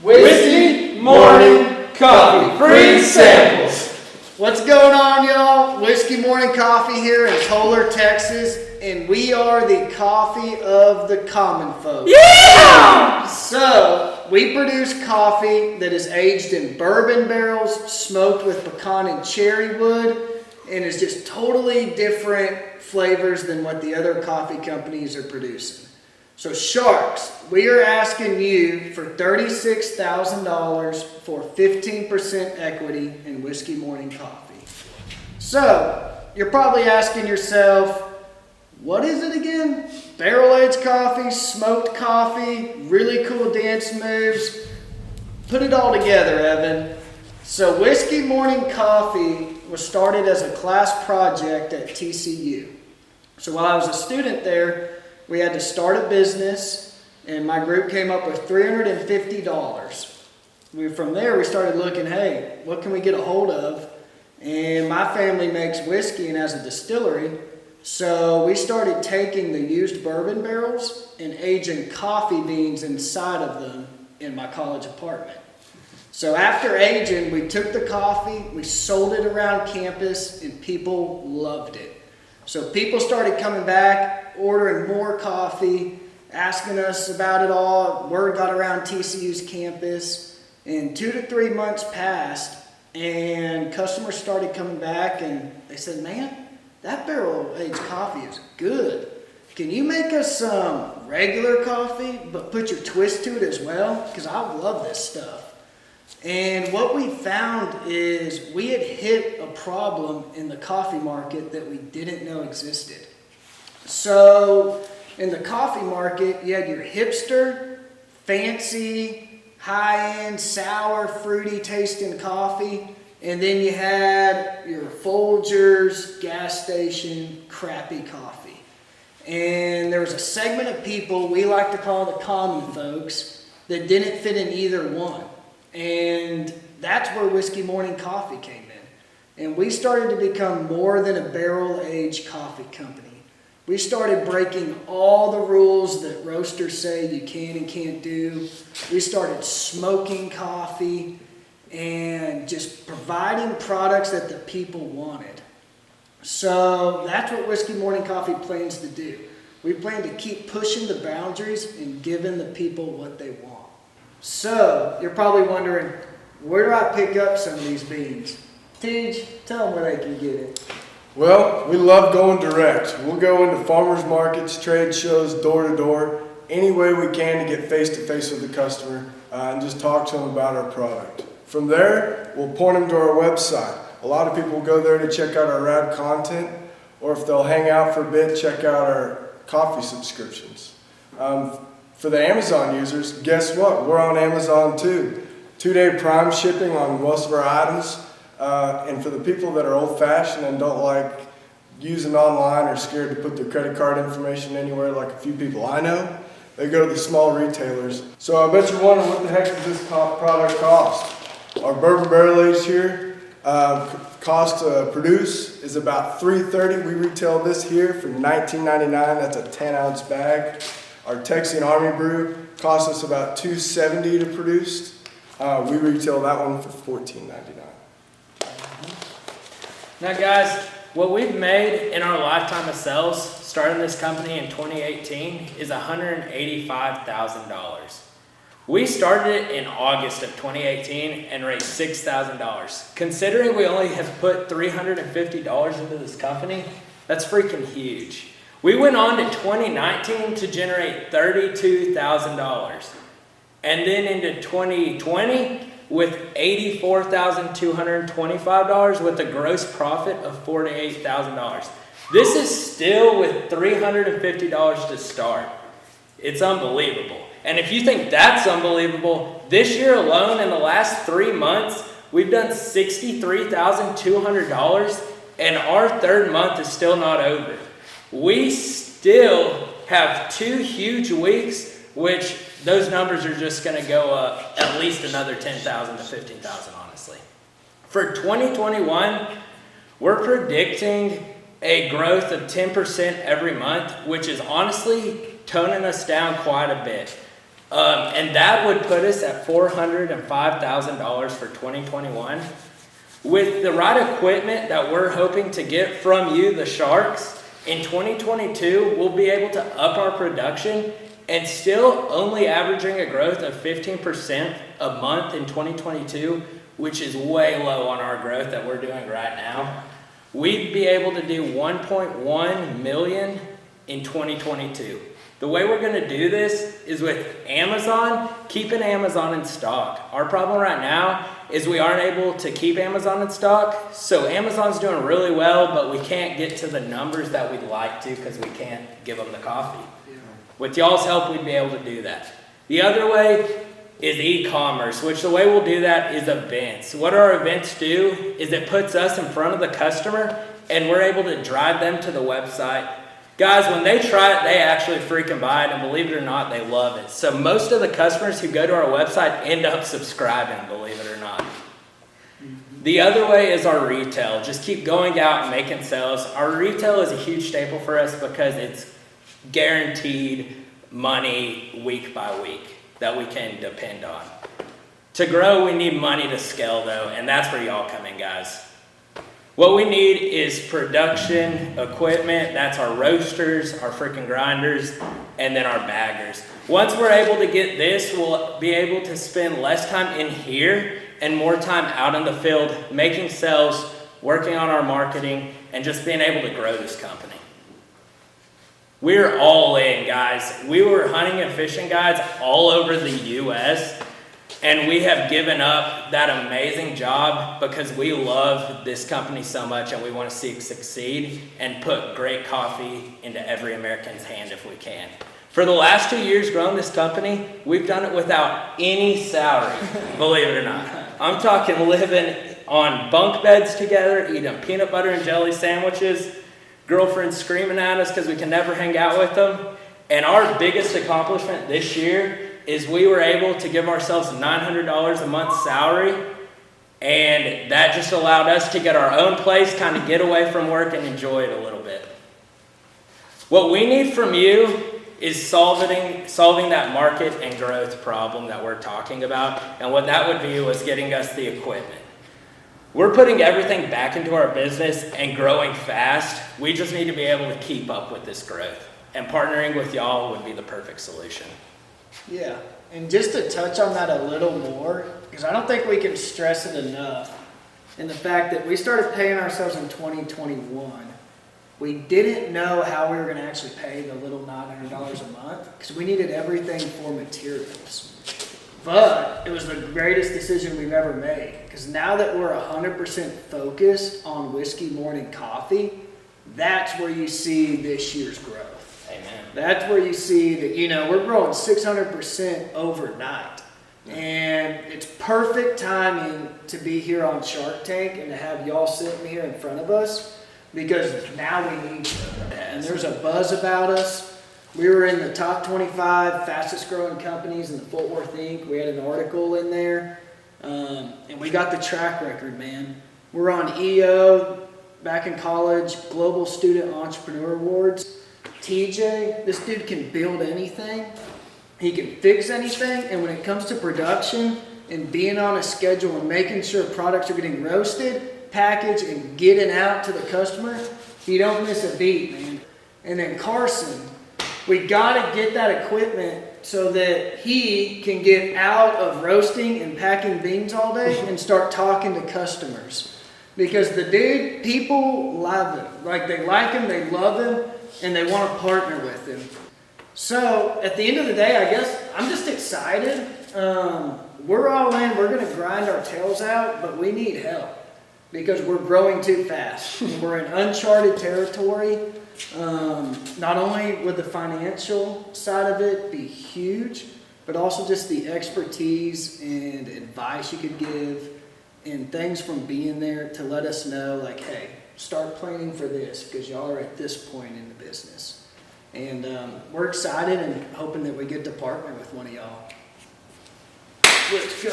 Whiskey Morning Coffee, free samples. What's going on, y'all? Whiskey Morning Coffee here in Tolar, Texas, and we are the coffee of the common folk. Yeah! So, we produce coffee that is aged in bourbon barrels, smoked with pecan and cherry wood, and is just totally different flavors than what the other coffee companies are producing. So Sharks, we are asking you for $36,000 for 15% equity in Whiskey Morning Coffee. So, you're probably asking yourself, what is it again? Barrel-aged coffee, smoked coffee, really cool dance moves. Put it all together, Evan. So Whiskey Morning Coffee was started as a class project at TCU. So while I was a student there, we had to start a business, and my group came up with $350. From there, we started looking, hey, what can we get a hold of? And my family makes whiskey and has a distillery, so we started taking the used bourbon barrels and aging coffee beans inside of them in my college apartment. So after aging, we took the coffee, we sold it around campus, and people loved it. So people started coming back, ordering more coffee, asking us about it all. Word got around TCU's campus, and 2 to 3 months passed, and customers started coming back, and they said, man, that barrel-aged coffee is good. Can you make us some regular coffee, but put your twist to it as well? Because I love this stuff. And what we found is we had hit a problem in the coffee market that we didn't know existed. So in the coffee market, you had your hipster, fancy, high-end, sour, fruity tasting coffee. And then you had your Folgers, gas station, crappy coffee. And there was a segment of people we like to call the common folks that didn't fit in either one. And that's where Whiskey Morning Coffee came in. And we started to become more than a barrel-aged coffee company. We started breaking all the rules that roasters say you can and can't do. We started smoking coffee and just providing products that the people wanted. So that's what Whiskey Morning Coffee plans to do. We plan to keep pushing the boundaries and giving the people what they want. So, you're probably wondering, where do I pick up some of these beans? Tej, tell them where they can get it. Well, we love going direct. We'll go into farmers markets, trade shows, door to door, any way we can to get face to face with the customer and just talk to them about our product. From there, we'll point them to our website. A lot of people go there to check out our rad content, or if they'll hang out for a bit, check out our coffee subscriptions. For the Amazon users, guess what? We're on Amazon too. 2-day prime shipping on most of our items. And for the people that are old-fashioned and don't like using online or scared to put their credit card information anywhere like a few people I know, they go to the small retailers. So I bet you're wondering, what the heck does this product cost? Our bourbon barrel aged here, cost to produce is about $3.30. We retail this here for $19.99. That's a 10-ounce bag. Our Texian Army Brew costs us about $2.70 to produce. We retail that one for $14.99. Now guys, what we've made in our lifetime of sales, starting this company in 2018, is $185,000. We started it in August of 2018 and raised $6,000. Considering we only have put $350 into this company, that's freaking huge. We went on to 2019 to generate $32,000. And then into 2020 with $84,225 with a gross profit of $48,000. This is still with $350 to start. It's unbelievable. And if you think that's unbelievable, this year alone in the last 3 months, we've done $63,200 and our third month is still not over. We still have 2 huge weeks, which those numbers are just going to go up at least another 10,000 to 15,000, honestly. For 2021, we're predicting a growth of 10% every month, which is honestly toning us down quite a bit. And that would put us at $405,000 for 2021. With the right equipment that we're hoping to get from you, the Sharks, in 2022, we'll be able to up our production and still only averaging a growth of 15% a month in 2022, which is way low on our growth that we're doing right now. We'd be able to do 1.1 million in 2022. The way we're gonna do this is with Amazon, keeping Amazon in stock. Our problem right now is we aren't able to keep Amazon in stock. So Amazon's doing really well, but we can't get to the numbers that we'd like to because we can't give them the coffee. With y'all's help, we'd be able to do that. The other way is e-commerce, which the way we'll do that is events. What our events do is it puts us in front of the customer and we're able to drive them to the website. Guys, when they try it, they actually freaking buy it, and believe it or not, they love it. So most of the customers who go to our website end up subscribing, believe it or not. The other way is our retail. Just keep going out and making sales. Our retail is a huge staple for us because it's guaranteed money week by week that we can depend on. To grow, we need money to scale though, and that's where y'all come in, guys. What we need is production equipment. That's our roasters, our freaking grinders, and then our baggers. Once we're able to get this, we'll be able to spend less time in here and more time out in the field, making sales, working on our marketing, and just being able to grow this company. We're all in, guys. We were hunting and fishing guides all over the US, and we have given up that amazing job because we love this company so much and we want to see it succeed and put great coffee into every American's hand if we can. For the last 2 years growing this company, we've done it without any salary, believe it or not. I'm talking living on bunk beds together, eating peanut butter and jelly sandwiches, girlfriends screaming at us because we can never hang out with them. And our biggest accomplishment this year is we were able to give ourselves $900 a month salary, and that just allowed us to get our own place, kind of get away from work and enjoy it a little bit. What we need from you is solving that market and growth problem that we're talking about, and what that would be was getting us the equipment. We're putting everything back into our business and growing fast. We just need to be able to keep up with this growth, and partnering with y'all would be the perfect solution. Yeah, and just to touch on that a little more, because I don't think we can stress it enough, in the fact that we started paying ourselves in 2021. We didn't know how we were going to actually pay the little $900 a month because we needed everything for materials. But it was the greatest decision we've ever made because now that we're 100% focused on Whiskey Morning Coffee, that's where you see this year's growth. Amen. That's where you see that, we're growing 600% overnight. And it's perfect timing to be here on Shark Tank and to have y'all sitting here in front of us because now we need you. And there's a buzz about us. We were in the top 25 fastest growing companies in the Fort Worth Inc. We had an article in there. And we got the track record, man. We're on EO, back in college, Global Student Entrepreneur Awards. TJ, this dude can build anything. He can fix anything. And when it comes to production and being on a schedule and making sure products are getting roasted, packaged, and getting out to the customer, you don't miss a beat, man. And then Carson, we got to get that equipment so that he can get out of roasting and packing beans all day and start talking to customers. Because the dude, people love him. Like, they like him, they love him, and they want to partner with him. So, at the end of the day, I guess I'm just excited. We're all in. We're going to grind our tails out, but we need help because we're growing too fast. We're in uncharted territory. Not only would the financial side of it be huge, but also just the expertise and advice you could give and things from being there to let us know, like, hey, start planning for this because y'all are at this point in the business. And we're excited and hoping that we get to partner with one of y'all. Let's go.